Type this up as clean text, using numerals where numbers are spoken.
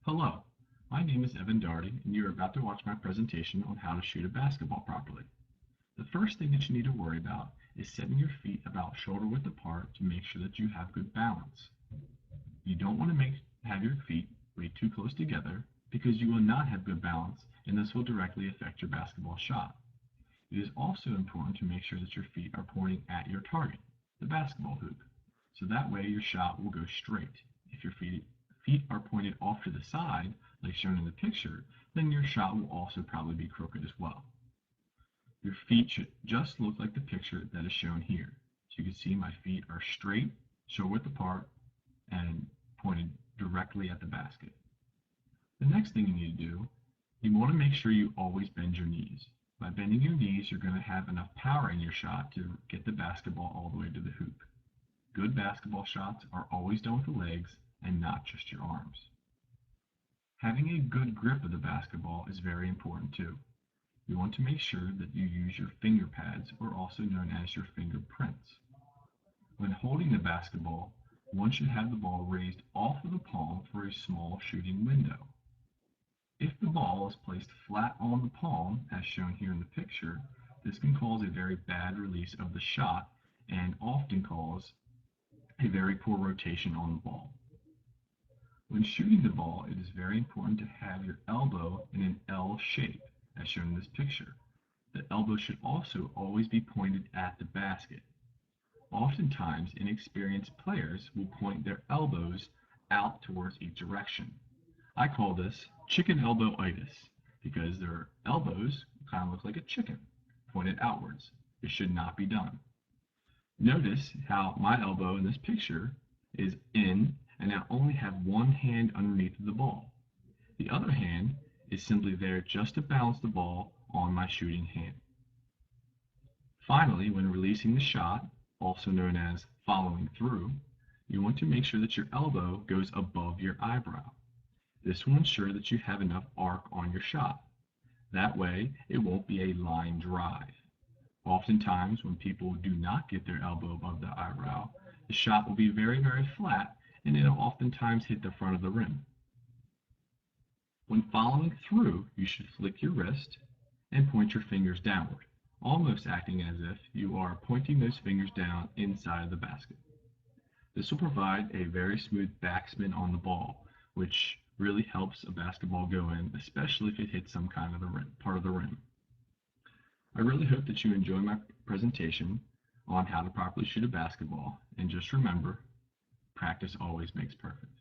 Hello, my name is Evan Darty, and you are about to watch my presentation on how to shoot a basketball properly. The first thing that you need to worry about is setting your feet about shoulder width apart to make sure that you have good balance. You don't want to have your feet way too close together because you will not have good balance and this will directly affect your basketball shot. It is also important to make sure that your feet are pointing at your target, the basketball hoop, so that way your shot will go straight. If your feet are pointed off to the side, like shown in the picture, then your shot will also probably be crooked as well. Your feet should just look like the picture that is shown here. So you can see my feet are straight, shoulder width apart, and pointed directly at the basket. The next thing you need to do, you want to make sure you always bend your knees. By bending your knees, you're going to have enough power in your shot to get the basketball all the way to the hoop. Good basketball shots are always done with the legs and not just your arms. Having a good grip of the basketball is very important too. You want to make sure that you use your finger pads, or also known as your fingerprints. When holding the basketball, one should have the ball raised off of the palm for a small shooting window. If the ball is placed flat on the palm, as shown here in the picture, this can cause a very bad release of the shot and often cause a very poor rotation on the ball. When shooting the ball, it is very important to have your elbow in an L shape, as shown in this picture. The elbow should also always be pointed at the basket. Oftentimes, inexperienced players will point their elbows out towards each direction. I call this chicken elbow-itis because their elbows kind of look like a chicken, pointed outwards. It should not be done. Notice how my elbow in this picture is in, and I only have one hand underneath the ball. The other hand is simply there just to balance the ball on my shooting hand. Finally, when releasing the shot, also known as following through, you want to make sure that your elbow goes above your eyebrow. This will ensure that you have enough arc on your shot. That way, it won't be a line drive. Oftentimes, when people do not get their elbow above the eyebrow, the shot will be very, very flat, and it'll oftentimes hit the front of the rim. When following through, you should flick your wrist and point your fingers downward, almost acting as if you are pointing those fingers down inside the basket. This will provide a very smooth backspin on the ball, which really helps a basketball go in, especially if it hits some kind of part of the rim. I really hope that you enjoy my presentation on how to properly shoot a basketball, and just remember, practice always makes perfect.